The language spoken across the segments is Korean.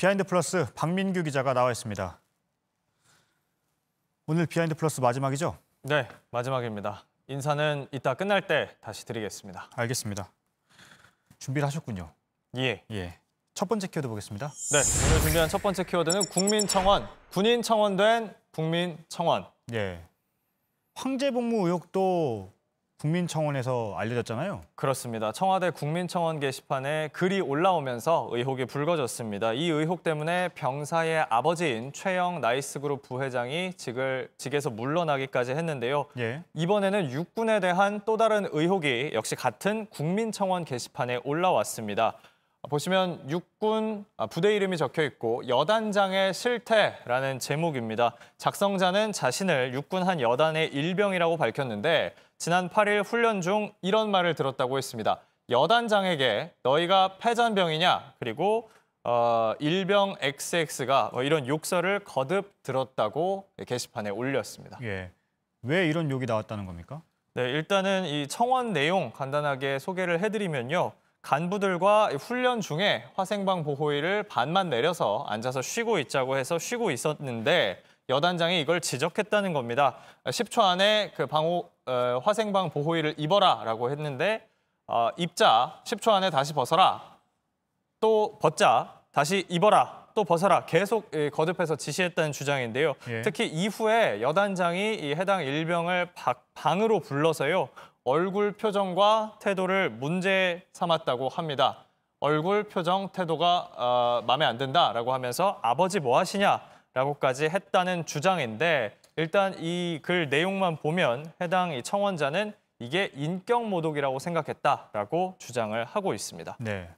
비하인드 플러스 박민규 기자가 나와 있습니다. 오늘 비하인드 플러스 마지막이죠? 네, 마지막입니다. 인사는 이따 끝날 때 다시 드리겠습니다. 알겠습니다. 준비를 하셨군요. 예. 첫 번째 키워드 보겠습니다. 네, 오늘 준비한 첫 번째 키워드는 국민청원, 군인 청원된 국민청원. 예. 황제 복무 의혹도 국민청원에서 알려졌잖아요. 그렇습니다. 청와대 국민청원 게시판에 글이 올라오면서 의혹이 불거졌습니다. 이 의혹 때문에 병사의 아버지인 최영 나이스그룹 부회장이 직에서 물러나기까지 했는데요. 예. 이번에는 육군에 대한 또 다른 의혹이 역시 같은 국민청원 게시판에 올라왔습니다. 보시면 육군 부대 이름이 적혀 있고 여단장의 실태라는 제목입니다. 작성자는 자신을 육군 한 여단의 일병이라고 밝혔는데 지난 8일 훈련 중 이런 말을 들었다고 했습니다. 여단장에게 너희가 패잔병이냐 그리고 일병 XX가 이런 욕설을 거듭 들었다고 게시판에 올렸습니다. 예. 왜 이런 욕이 나왔다는 겁니까? 네, 일단은 이 청원 내용 간단하게 소개를 해드리면요. 간부들과 훈련 중에 화생방 보호의를 반만 내려서 앉아서 쉬고 있자고 해서 쉬고 있었는데 여단장이 이걸 지적했다는 겁니다. 10초 안에 그 화생방 보호의를 입어라라고 했는데 입자 10초 안에 다시 벗어라. 또 벗자 다시 입어라. 또 벗어라. 계속 거듭해서 지시했다는 주장인데요. 예. 특히 이후에 여단장이 이 해당 일병을 방으로 불러서요. 얼굴 표정과 태도를 문제 삼았다고 합니다. 얼굴 표정 태도가 마음에 안 든다라고 하면서 아버지 뭐 하시냐라고까지 했다는 주장인데 일단 이 글 내용만 보면 해당 이 청원자는 이게 인격 모독이라고 생각했다라고 주장을 하고 있습니다. 네.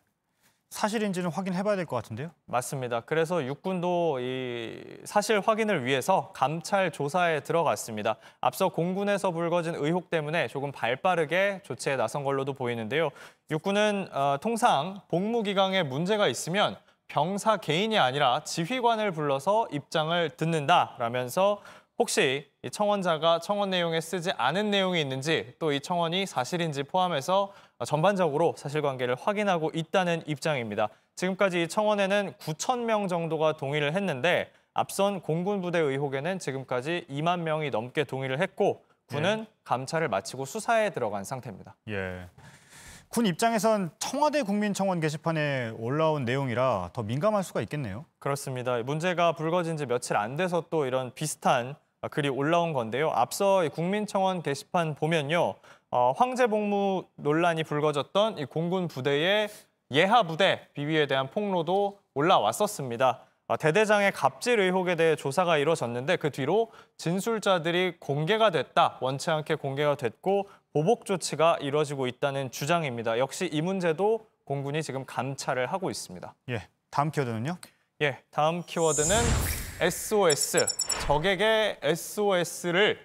사실인지는 확인해봐야 될 것 같은데요? 맞습니다. 그래서 육군도 이 사실 확인을 위해서 감찰 조사에 들어갔습니다. 앞서 공군에서 불거진 의혹 때문에 조금 발빠르게 조치에 나선 걸로도 보이는데요. 육군은 통상 복무 기강에 문제가 있으면 병사 개인이 아니라 지휘관을 불러서 입장을 듣는다라면서 혹시 이 청원자가 청원 내용에 쓰지 않은 내용이 있는지 또 이 청원이 사실인지 포함해서 전반적으로 사실관계를 확인하고 있다는 입장입니다. 지금까지 이 청원에는 9,000명 정도가 동의를 했는데 앞선 공군 부대 의혹에는 지금까지 2만 명이 넘게 동의를 했고 군은 감찰을 마치고 수사에 들어간 상태입니다. 예. 군 입장에선 청와대 국민청원 게시판에 올라온 내용이라 더 민감할 수가 있겠네요. 그렇습니다. 문제가 불거진 지 며칠 안 돼서 또 이런 비슷한 글이 올라온 건데요. 앞서 국민청원 게시판 보면요. 황제 복무 논란이 불거졌던 이 공군 부대의 예하 부대 비위에 대한 폭로도 올라왔었습니다. 대대장의 갑질 의혹에 대해 조사가 이루어졌는데 그 뒤로 진술자들이 공개가 됐다. 원치 않게 공개가 됐고 보복 조치가 이루어지고 있다는 주장입니다. 역시 이 문제도 공군이 지금 감찰을 하고 있습니다. 예. 다음 키워드는요? 예, 다음 키워드는 SOS, 적에게 SOS를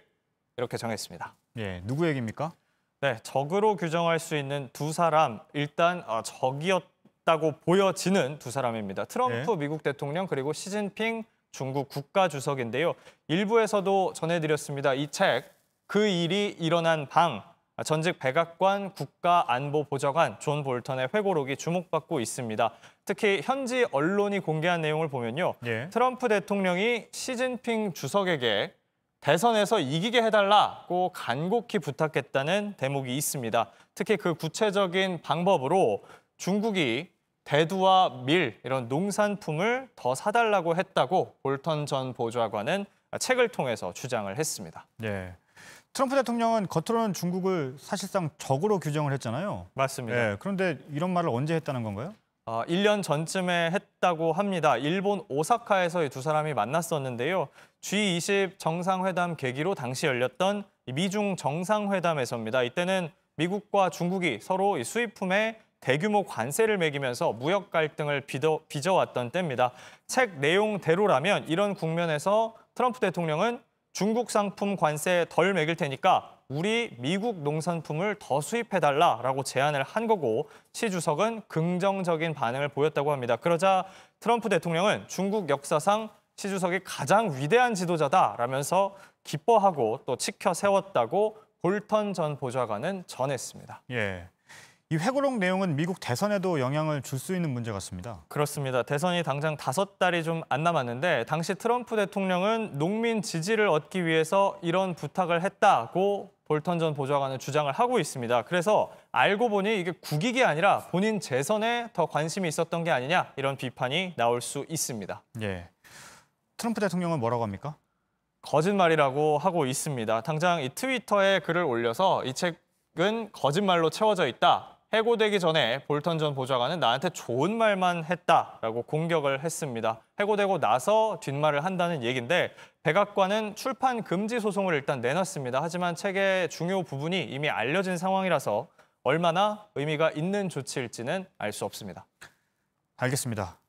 이렇게 정했습니다. 예. 누구 얘기입니까? 네, 적으로 규정할 수 있는 두 사람, 일단 적이었다고 보여지는 두 사람입니다. 트럼프 미국 대통령 그리고 시진핑 중국 국가주석인데요. 일부에서도 전해드렸습니다. 이 책, 그 일이 일어난 방, 전직 백악관 국가안보보좌관 존 볼턴의 회고록이 주목받고 있습니다. 특히 현지 언론이 공개한 내용을 보면요. 트럼프 대통령이 시진핑 주석에게 대선에서 이기게 해달라고 간곡히 부탁했다는 대목이 있습니다. 특히 그 구체적인 방법으로 중국이 대두와 밀, 이런 농산품을 더 사달라고 했다고 볼턴 전 보좌관은 책을 통해서 주장을 했습니다. 네. 트럼프 대통령은 겉으로는 중국을 사실상 적으로 규정을 했잖아요. 맞습니다. 네, 그런데 이런 말을 언제 했다는 건가요? 1년 전쯤에 했다고 합니다. 일본 오사카에서 이 두 사람이 만났었는데요. G20 정상회담 계기로 당시 열렸던 미중 정상회담에서입니다. 이때는 미국과 중국이 서로 이 수입품에 대규모 관세를 매기면서 무역 갈등을 빚어왔던 때입니다. 책 내용대로라면 이런 국면에서 트럼프 대통령은 중국 상품 관세 덜 매길 테니까 우리 미국 농산품을 더 수입해달라라고 제안을 한 거고 시 주석은 긍정적인 반응을 보였다고 합니다. 그러자 트럼프 대통령은 중국 역사상 시 주석이 가장 위대한 지도자다라면서 기뻐하고 또 치켜 세웠다고 볼턴 전 보좌관은 전했습니다. 예, 이 회고록 내용은 미국 대선에도 영향을 줄 수 있는 문제 같습니다. 그렇습니다. 대선이 당장 5달이 좀 안 남았는데 당시 트럼프 대통령은 농민 지지를 얻기 위해서 이런 부탁을 했다고 볼턴 전 보좌관은 주장을 하고 있습니다. 그래서 알고 보니 이게 국익이 아니라 본인 재선에 더 관심이 있었던 게 아니냐 이런 비판이 나올 수 있습니다. 예. 트럼프 대통령은 뭐라고 합니까? 거짓말이라고 하고 있습니다. 당장 이 트위터에 글을 올려서 이 책은 거짓말로 채워져 있다. 해고되기 전에 볼턴 전 보좌관은 나한테 좋은 말만 했다라고 공격을 했습니다. 해고되고 나서 뒷말을 한다는 얘기인데 백악관은 출판 금지 소송을 일단 내놨습니다. 하지만 책의 중요 부분이 이미 알려진 상황이라서 얼마나 의미가 있는 조치일지는 알 수 없습니다. 알겠습니다.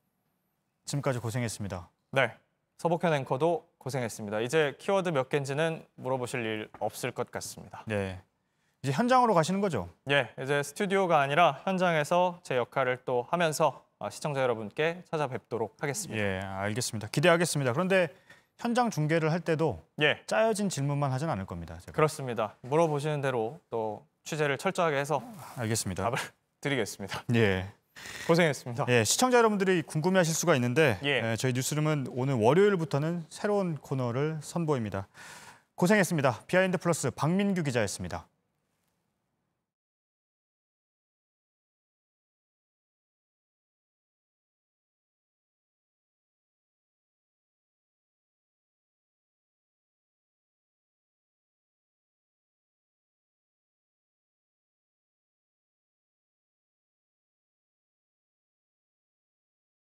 지금까지 고생했습니다. 네, 서복현 앵커도 고생했습니다. 이제 키워드 몇 개인지는 물어보실 일 없을 것 같습니다. 네, 이제 현장으로 가시는 거죠? 예, 이제 스튜디오가 아니라 현장에서 제 역할을 또 하면서 시청자 여러분께 찾아뵙도록 하겠습니다. 예, 알겠습니다. 기대하겠습니다. 그런데 현장 중계를 할 때도 예, 짜여진 질문만 하진 않을 겁니다. 제가. 그렇습니다. 물어보시는 대로 또 취재를 철저하게 해서 알겠습니다. 답을 드리겠습니다. 예. 고생했습니다. 예, 시청자 여러분들이 궁금해하실 수가 있는데 예. 저희 뉴스룸은 오늘 월요일부터는 새로운 코너를 선보입니다. 고생했습니다. 비하인드 플러스 박민규 기자였습니다.